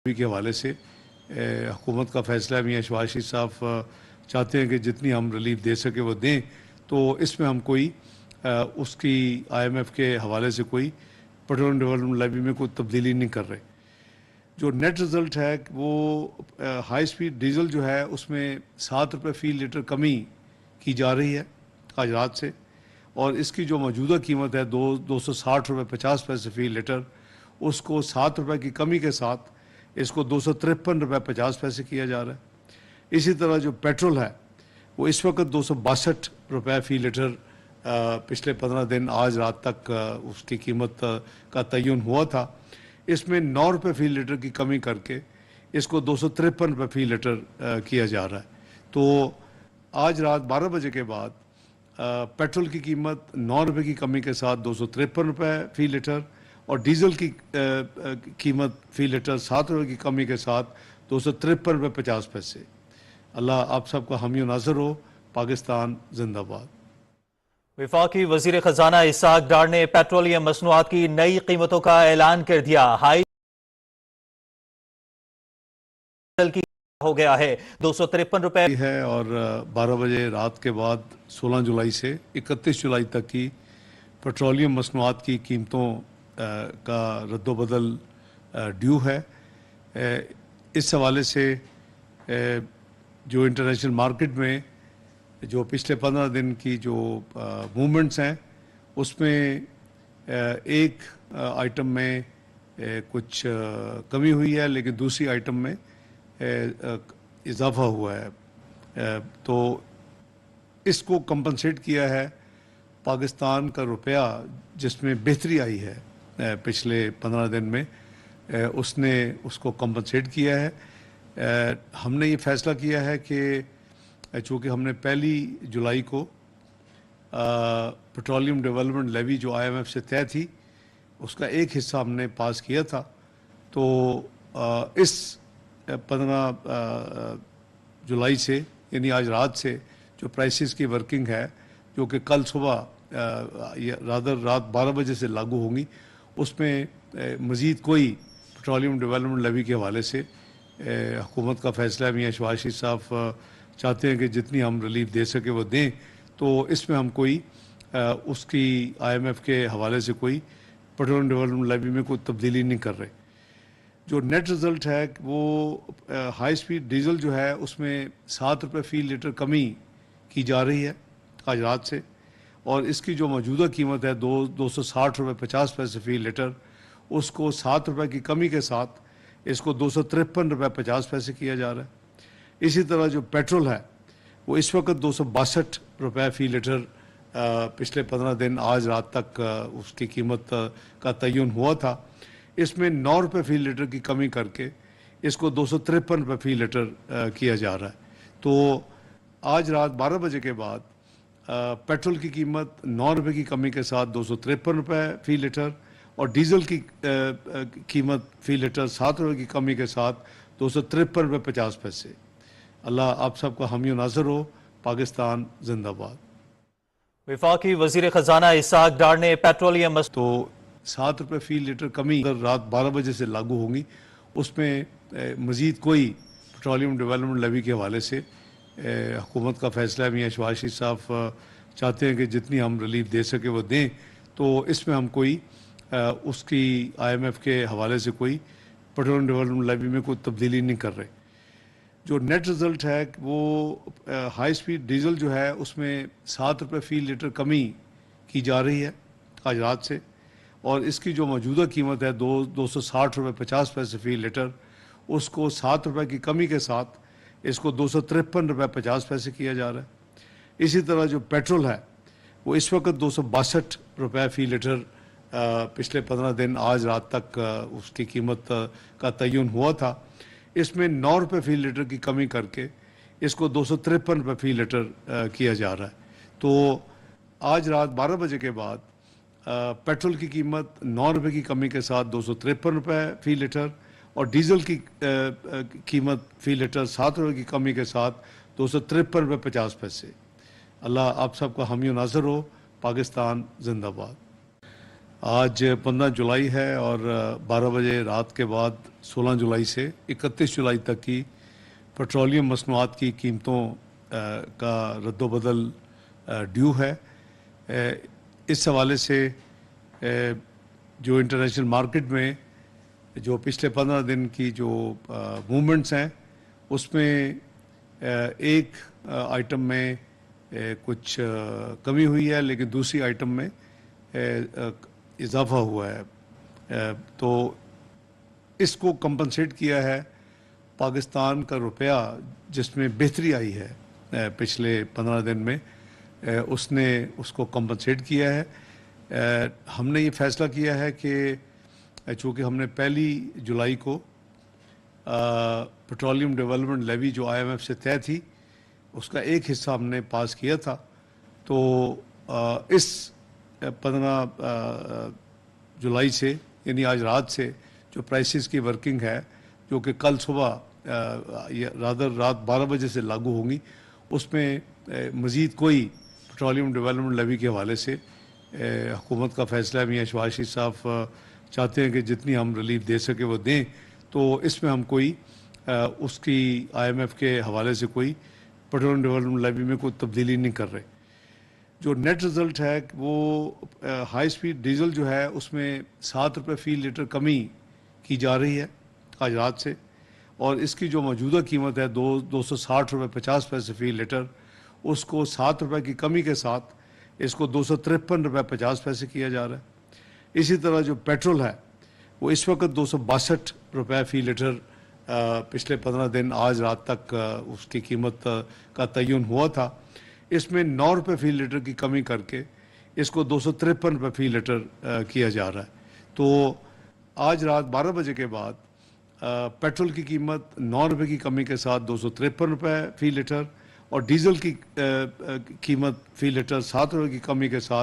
के हवाले से हुकूमत का फैसला है। मियाँ शहबाज शरीफ साहब चाहते हैं कि जितनी हम रिलीफ दे सके वो दें, तो इसमें हम कोई उसकी IMF के हवाले से कोई पेट्रोलियम डेवलपमेंट लेवी में कोई तब्दीली नहीं कर रहे। जो नेट रिज़ल्ट है वो हाई स्पीड डीजल जो है उसमें 7 रुपये फ़ी लीटर कमी की जा रही है आज रात से, और इसकी जो मौजूदा कीमत है 260 रुपये 50 पैसे फ़ी लीटर, उसको 7 रुपये की कमी के साथ इसको 253 रुपये 50 पैसे किया जा रहा है। इसी तरह जो पेट्रोल है वो इस वक्त 262 रुपये फ़ी लीटर पिछले 15 दिन आज रात तक उसकी कीमत का तयन हुआ था। इसमें 9 रुपये फ़ी लीटर की कमी करके इसको 253 रुपये फ़ी लीटर किया जा रहा है। तो आज रात 12 बजे के बाद पेट्रोल की कीमत 9 रुपये की कमी के साथ 253 रुपये फ़ी लीटर और डीजल की कीमत फ़ी लीटर 7 रुपये की कमी के साथ 253 रुपये 50 पैसे। अल्लाह आप सबका हामी नाज़र हो। पाकिस्तान जिंदाबाद। वफाकी वजीर खजाना इसहाक डार ने पेट्रोलियम मसनूआत की नई कीमतों का ऐलान कर दिया। हाई की हो गया है 253 रुपए है और 12 बजे रात के बाद 16 जुलाई से 31 जुलाई तक की पेट्रोलियम मसनूआत की कीमतों का रद्दोबदल ड्यू है। इस हवाले से जो इंटरनेशनल मार्केट में जो पिछले 15 दिन की जो मूवमेंट्स हैं उसमें एक आइटम में कुछ कमी हुई है, लेकिन दूसरी आइटम में इजाफा हुआ है। तो इसको कंपनसेट किया है पाकिस्तान का रुपया, जिसमें बेहतरी आई है पिछले 15 दिन में, उसने उसको कंपनसेट किया है। हमने ये फैसला किया है कि चूँकि हमने 1 जुलाई को पेट्रोलियम डेवलपमेंट लेवी जो IMF से तय थी उसका एक हिस्सा हमने पास किया था, तो इस 15 जुलाई से यानी आज रात से जो प्राइसेस की वर्किंग है, जो कि कल सुबह रात 12 बजे से लागू होंगी, उसमें मज़ीद कोई पेट्रोलियम डेवलपमेंट लेवी के हवाले से हुकूमत का फैसला है। मियाँ शहबाज शरीफ साहब चाहते हैं कि जितनी हम रिलीफ दे सके वो दें, तो इसमें हम कोई उसकी IMF के हवाले से कोई पेट्रोलियम डेवलपमेंट लेवी में कोई तब्दीली नहीं कर रहे। जो नेट रिज़ल्ट है वो हाई स्पीड डीजल जो है उसमें 7 रुपये फ़ी लीटर कमी की जा रही है आज रात से, और इसकी जो मौजूदा कीमत है 260 रुपये 50 पैसे फ़ी लीटर, उसको 7 रुपये की कमी के साथ इसको 253 रुपये 50 पैसे किया जा रहा है। इसी तरह जो पेट्रोल है वो इस वक्त 262 रुपये फ़ी लीटर पिछले 15 दिन आज रात तक उसकी कीमत का तयन हुआ था। इसमें 9 रुपये फ़ी लीटर की कमी करके इसको 253 रुपये फ़ी लीटर किया जा रहा है। तो आज रात 12 बजे के बाद पेट्रोल की कीमत 9 रुपये की कमी के साथ 253 रुपये फ़ी लीटर और डीजल की कीमत फ़ी लीटर 7 रुपये की कमी के साथ 253 रुपये 50 पैसे। अल्लाह आप सबका हामी नाज़र हो। पाकिस्तान जिंदाबाद। वफाकी वजीर खजाना इसहाक डार ने पेट्रोलियम तो 7 रुपये फ़ी लीटर कमी रात 12 बजे से लागू होंगी, उसमें मज़ीद कोई पेट्रोलियम डेवलपमेंट लेवी के हवाले से हुकूमत का फैसला है। मियाँ शहबाज शरीफ साहब चाहते हैं कि जितनी हम रिलीफ दे सके वो दें, तो इसमें हम कोई उसकी IMF के हवाले से कोई पेट्रोलियम डेवलपमेंट लेवी में कोई तब्दीली नहीं कर रहे। जो नेट रिज़ल्ट है वो हाई स्पीड डीजल जो है उसमें 7 रुपये फ़ी लीटर कमी की जा रही है आज रात से, और इसकी जो मौजूदा कीमत है 260 रुपये 50 पैसे फ़ी लीटर, उसको 7 रुपये की कमी के साथ इसको 253 रुपये 50 पैसे किया जा रहा है। इसी तरह जो पेट्रोल है वो इस वक्त 262 रुपये फ़ी लीटर पिछले 15 दिन आज रात तक उसकी कीमत का तयन हुआ था। इसमें 9 रुपये फ़ी लीटर की कमी करके इसको 253 रुपये फ़ी लीटर किया जा रहा है। तो आज रात 12 बजे के बाद पेट्रोल की कीमत 9 रुपये की कमी के साथ 253 रुपये फ़ी लीटर और डीजल की कीमत फ़ी लीटर 7 रुपये की कमी के साथ 253 रुपये 50 पैसे। अल्लाह आप सबका हामी नाज़र हो। पाकिस्तान जिंदाबाद। आज 15 जुलाई है और 12 बजे रात के बाद 16 जुलाई से 31 जुलाई तक की पेट्रोलियम मसनूआत की कीमतों का रद्दोबदल ड्यू है। इस हवाले से जो इंटरनेशनल मार्केट में जो पिछले 15 दिन की जो मूवमेंट्स हैं उसमें एक आइटम में कुछ कमी हुई है, लेकिन दूसरी आइटम में इजाफा हुआ है। तो इसको कंपनसेट किया है पाकिस्तान का रुपया, जिसमें बेहतरी आई है पिछले 15 दिन में, उसने उसको कंपनसेट किया है। हमने ये फैसला किया है कि चूँकि हमने 1 जुलाई को पेट्रोलियम डेवलपमेंट लेवी जो IMF से तय थी उसका एक हिस्सा हमने पास किया था, तो इस 15 जुलाई से यानी आज रात से जो प्राइसेस की वर्किंग है, जो कि कल सुबह रात 12 बजे से लागू होंगी, उसमें मज़ीद कोई पेट्रोलियम डेवलपमेंट लेवी के हवाले से हुकूमत का फैसला है। मियां शहबाज शरीफ साहब चाहते हैं कि जितनी हम रिलीफ दे सके वो दें, तो इसमें हम कोई उसकी IMF के हवाले से कोई पेट्रोलियम डेवलपमेंट लेवी में कोई तब्दीली नहीं कर रहे। जो नेट रिज़ल्ट है वो हाई स्पीड डीजल जो है उसमें 7 रुपये फ़ी लीटर कमी की जा रही है आज रात से, और इसकी जो मौजूदा कीमत है 260 रुपये 50 पैसे फ़ी लीटर, उसको 7 रुपये की कमी के साथ इसको 253 रुपये 50 पैसे किया जा रहा है। इसी तरह जो पेट्रोल है वो इस वक्त 262 रुपये फ़ी लीटर पिछले 15 दिन आज रात तक उसकी कीमत का तयन हुआ था। इसमें 9 रुपये फ़ी लीटर की कमी करके इसको 253 रुपये फ़ी लीटर किया जा रहा है। तो आज रात 12 बजे के बाद पेट्रोल की कीमत 9 रुपये की कमी के साथ 253 रुपये फ़ी लीटर, और डीजल की कीमत फ़ी लीटर 7 रुपये की कमी के साथ